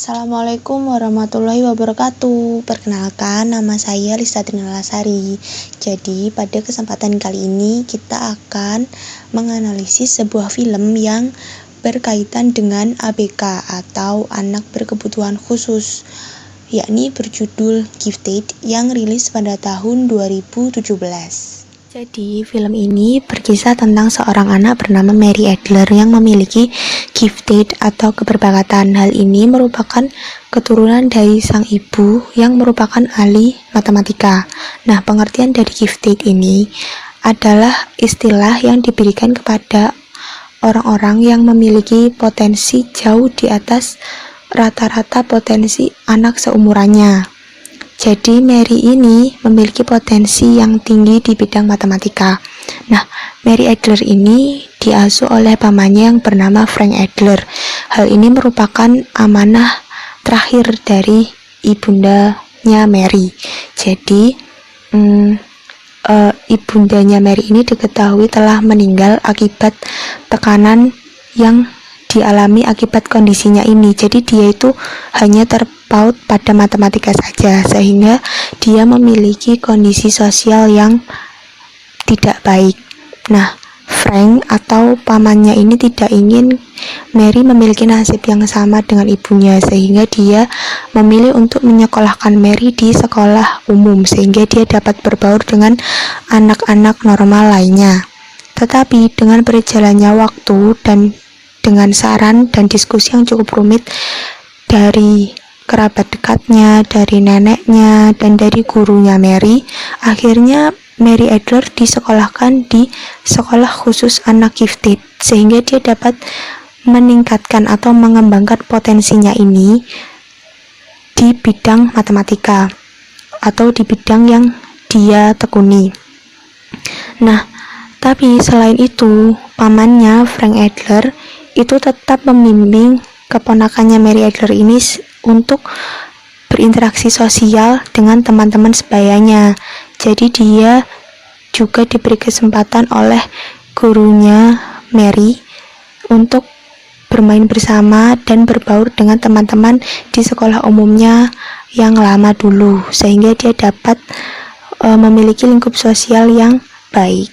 Assalamualaikum warahmatullahi wabarakatuh. Perkenalkan, nama saya Lista Trinalasari. Jadi, pada kesempatan kali ini kita akan menganalisis sebuah film yang berkaitan dengan ABK atau anak berkebutuhan khusus, yakni berjudul Gifted yang rilis pada tahun 2017. Jadi, film ini berkisah tentang seorang anak bernama Mary Adler yang memiliki gifted atau keberbakatan. Hal ini merupakan keturunan dari sang ibu yang merupakan ahli matematika. Nah, pengertian dari gifted ini adalah istilah yang diberikan kepada orang-orang yang memiliki potensi jauh di atas rata-rata potensi anak seumurannya. Jadi Mary ini memiliki potensi yang tinggi di bidang matematika. Nah, Mary Adler ini diasuh oleh pamannya yang bernama Frank Adler. Hal ini merupakan amanah terakhir dari ibundanya Mary. Jadi, ibundanya Mary ini diketahui telah meninggal akibat tekanan yang dialami akibat kondisinya ini. Jadi dia itu hanya terpaut pada matematika saja, sehingga dia memiliki kondisi sosial yang tidak baik. Nah, Frank atau pamannya ini tidak ingin Mary memiliki nasib yang sama dengan ibunya, sehingga dia memilih untuk menyekolahkan Mary di sekolah umum sehingga dia dapat berbaur dengan anak-anak normal lainnya. Tetapi dengan berjalannya waktu dan dengan saran dan diskusi yang cukup rumit dari kerabat dekatnya, dari neneknya, dan dari gurunya Mary, akhirnya Mary Adler disekolahkan di sekolah khusus anak gifted, sehingga dia dapat meningkatkan atau mengembangkan potensinya ini di bidang matematika atau di bidang yang dia tekuni. Nah, tapi selain itu, pamannya Frank Adler itu tetap membimbing keponakannya Mary Adler ini untuk berinteraksi sosial dengan teman-teman sebayanya. Jadi dia juga diberi kesempatan oleh gurunya Mary untuk bermain bersama dan berbaur dengan teman-teman di sekolah umumnya yang lama dulu, sehingga dia dapat memiliki lingkup sosial yang baik.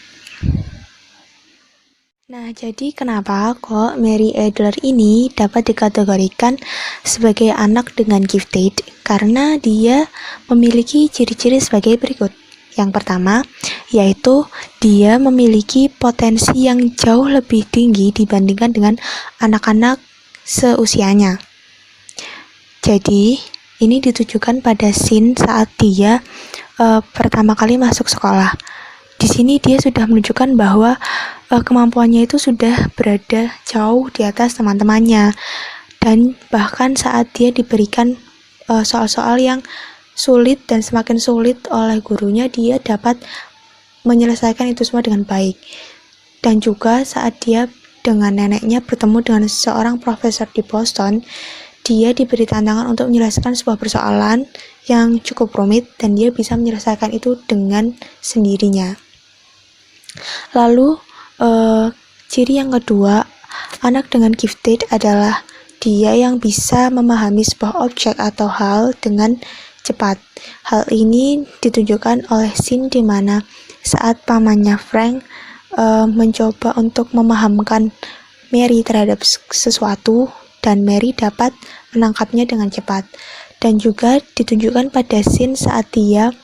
Nah, jadi kenapa kok Mary Adler ini dapat dikategorikan sebagai anak dengan gifted? Karena dia memiliki ciri-ciri sebagai berikut. Yang pertama, yaitu dia memiliki potensi yang jauh lebih tinggi dibandingkan dengan anak-anak seusianya. Jadi, ini ditujukan pada scene saat dia pertama kali masuk sekolah. Di sini dia sudah menunjukkan bahwa kemampuannya itu sudah berada jauh di atas teman-temannya, dan bahkan saat dia diberikan soal-soal yang sulit dan semakin sulit oleh gurunya, dia dapat menyelesaikan itu semua dengan baik. Dan juga saat dia dengan neneknya bertemu dengan seorang profesor di Boston, dia diberi tantangan untuk menyelesaikan sebuah persoalan yang cukup rumit, dan dia bisa menyelesaikan itu dengan sendirinya. Lalu ciri yang kedua, anak dengan gifted adalah dia yang bisa memahami sebuah objek atau hal dengan cepat. Hal ini ditunjukkan oleh scene di mana saat pamannya Frank mencoba untuk memahamkan Mary terhadap sesuatu, dan Mary dapat menangkapnya dengan cepat. Dan juga ditunjukkan pada scene saat dia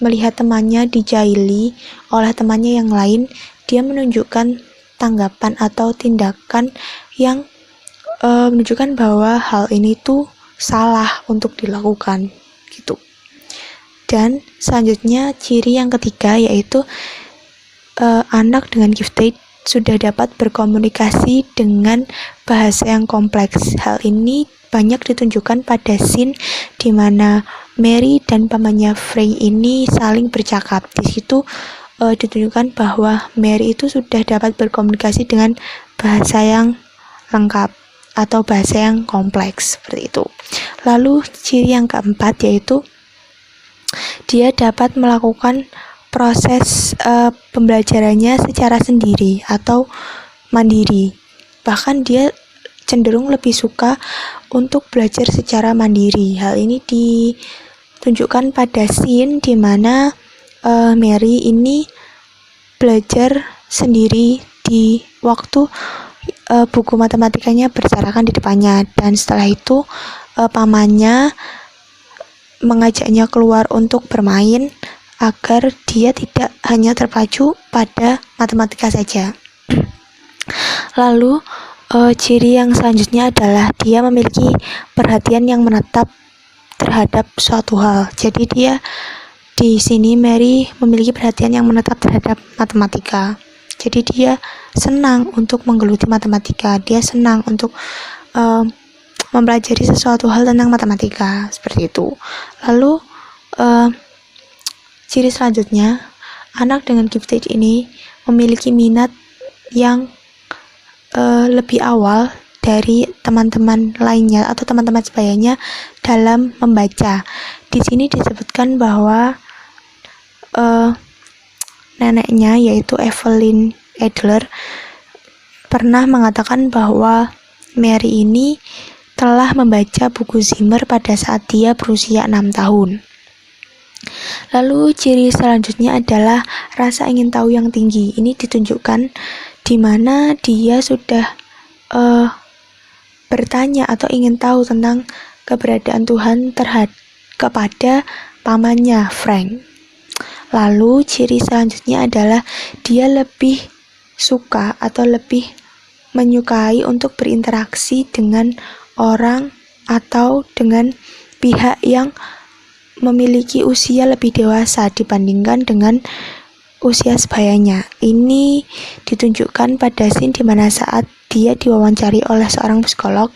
melihat temannya dijaili oleh temannya yang lain, dia menunjukkan tanggapan atau tindakan yang menunjukkan bahwa hal ini tuh salah untuk dilakukan gitu. Dan selanjutnya ciri yang ketiga, yaitu anak dengan gifted sudah dapat berkomunikasi dengan bahasa yang kompleks. Hal ini banyak ditunjukkan pada scene di mana Mary dan pamannya Frank ini saling bercakap. Di situ ditunjukkan bahwa Mary itu sudah dapat berkomunikasi dengan bahasa yang lengkap atau bahasa yang kompleks, seperti itu. Lalu ciri yang keempat, yaitu dia dapat melakukan proses pembelajarannya secara sendiri atau mandiri. Bahkan dia cenderung lebih suka untuk belajar secara mandiri. Hal ini ditunjukkan pada scene di mana Mary ini belajar sendiri di waktu buku matematikanya berserakan di depannya, dan setelah itu pamannya mengajaknya keluar untuk bermain agar dia tidak hanya terpacu pada matematika saja. Lalu ciri yang selanjutnya adalah dia memiliki perhatian yang menetap terhadap suatu hal. Jadi dia di sini Mary memiliki perhatian yang menetap terhadap matematika. Jadi dia senang untuk menggeluti matematika. Dia senang untuk mempelajari sesuatu hal tentang matematika, seperti itu. Lalu ciri selanjutnya, anak dengan gifted ini memiliki minat yang lebih awal dari teman-teman lainnya atau teman-teman sebayanya dalam membaca. Di sini disebutkan bahwa neneknya, yaitu Evelyn Adler, pernah mengatakan bahwa Mary ini telah membaca buku Zimmer pada saat dia berusia 6 tahun. Lalu ciri selanjutnya adalah rasa ingin tahu yang tinggi. Ini ditunjukkan di mana dia sudah bertanya atau ingin tahu tentang keberadaan Tuhan kepada pamannya Frank. Lalu ciri selanjutnya adalah dia lebih suka atau lebih menyukai untuk berinteraksi dengan orang atau dengan pihak yang memiliki usia lebih dewasa dibandingkan dengan usia sebayanya. Ini ditunjukkan pada scene di mana saat dia diwawancari oleh seorang psikolog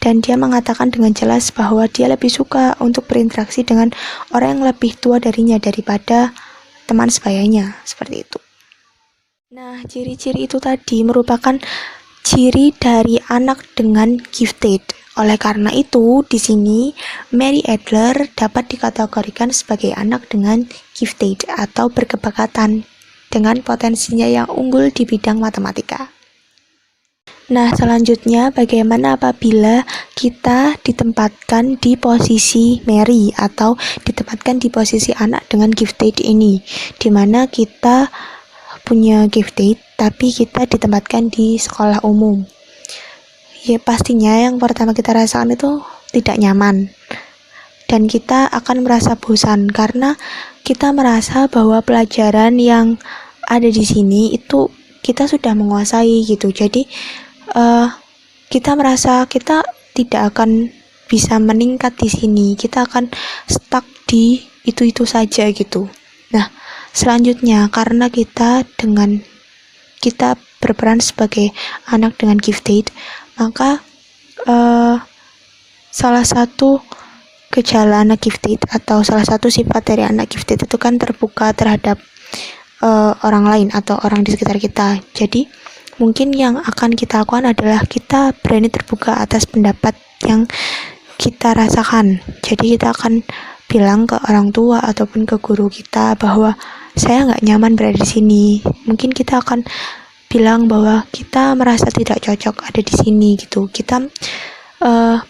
dan dia mengatakan dengan jelas bahwa dia lebih suka untuk berinteraksi dengan orang yang lebih tua darinya daripada teman sebayanya, seperti itu. Nah, ciri-ciri itu tadi merupakan ciri dari anak dengan gifted. Oleh karena itu, di sini Mary Adler dapat dikategorikan sebagai anak dengan gifted atau berkebakatan dengan potensinya yang unggul di bidang matematika. Nah, selanjutnya bagaimana apabila kita ditempatkan di posisi Mary atau ditempatkan di posisi anak dengan gifted ini, di mana kita punya gifted tapi kita ditempatkan di sekolah umum. Ya, pastinya yang pertama kita rasakan itu tidak nyaman dan kita akan merasa bosan karena kita merasa bahwa pelajaran yang ada di sini itu kita sudah menguasai gitu. Jadi kita merasa kita tidak akan bisa meningkat di sini, kita akan stuck di itu saja gitu. Nah, selanjutnya karena kita berperan sebagai anak dengan gifted, maka salah satu gejala anak gifted atau salah satu sifat dari anak gifted itu kan terbuka terhadap orang lain atau orang di sekitar kita. Jadi mungkin yang akan kita lakukan adalah kita berani terbuka atas pendapat yang kita rasakan. Jadi kita akan bilang ke orang tua ataupun ke guru kita bahwa saya nggak nyaman berada di sini. Mungkin kita akan bilang bahwa kita merasa tidak cocok ada di sini gitu. Kita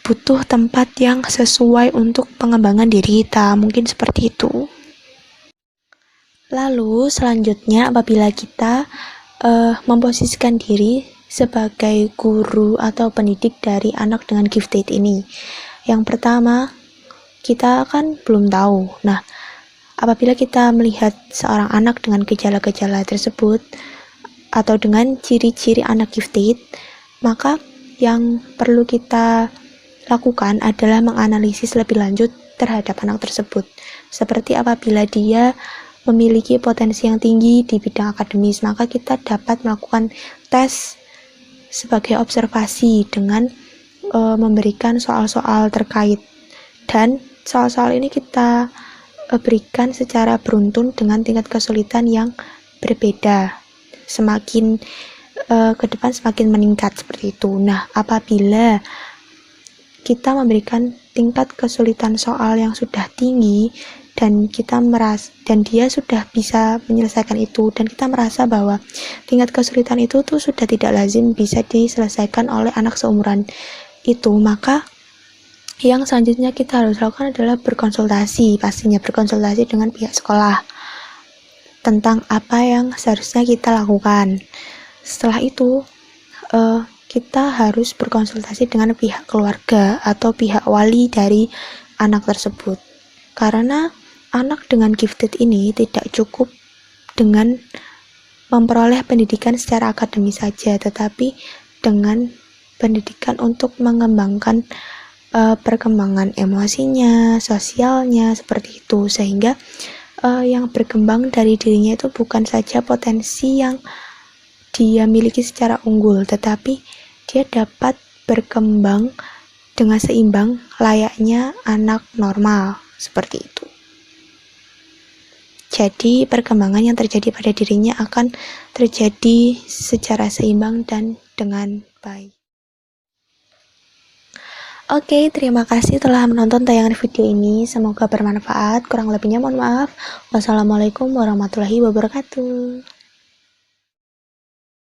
butuh tempat yang sesuai untuk pengembangan diri kita. Mungkin seperti itu. Lalu selanjutnya apabila kita memposisikan diri sebagai guru atau pendidik dari anak dengan gifted ini. Yang pertama, kita kan belum tahu. Nah, apabila kita melihat seorang anak dengan gejala-gejala tersebut atau dengan ciri-ciri anak gifted, maka yang perlu kita lakukan adalah menganalisis lebih lanjut terhadap anak tersebut. Seperti apabila dia memiliki potensi yang tinggi di bidang akademis, maka kita dapat melakukan tes sebagai observasi dengan memberikan soal-soal terkait, dan soal-soal ini kita berikan secara beruntun dengan tingkat kesulitan yang berbeda, semakin ke depan semakin meningkat seperti itu. Nah, apabila kita memberikan tingkat kesulitan soal yang sudah tinggi dan dia sudah bisa menyelesaikan itu, dan kita merasa bahwa tingkat kesulitan itu tuh sudah tidak lazim bisa diselesaikan oleh anak seumuran itu, maka yang selanjutnya kita harus lakukan adalah berkonsultasi dengan pihak sekolah tentang apa yang seharusnya kita lakukan. Setelah itu kita harus berkonsultasi dengan pihak keluarga atau pihak wali dari anak tersebut, karena anak dengan gifted ini tidak cukup dengan memperoleh pendidikan secara akademis saja, tetapi dengan pendidikan untuk mengembangkan perkembangan emosinya, sosialnya, seperti itu, sehingga yang berkembang dari dirinya itu bukan saja potensi yang dia miliki secara unggul, tetapi dia dapat berkembang dengan seimbang layaknya anak normal, seperti itu. Jadi perkembangan yang terjadi pada dirinya akan terjadi secara seimbang dan dengan baik. Oke, terima kasih telah menonton tayangan video ini. Semoga bermanfaat. Kurang lebihnya mohon maaf. Wassalamualaikum warahmatullahi wabarakatuh.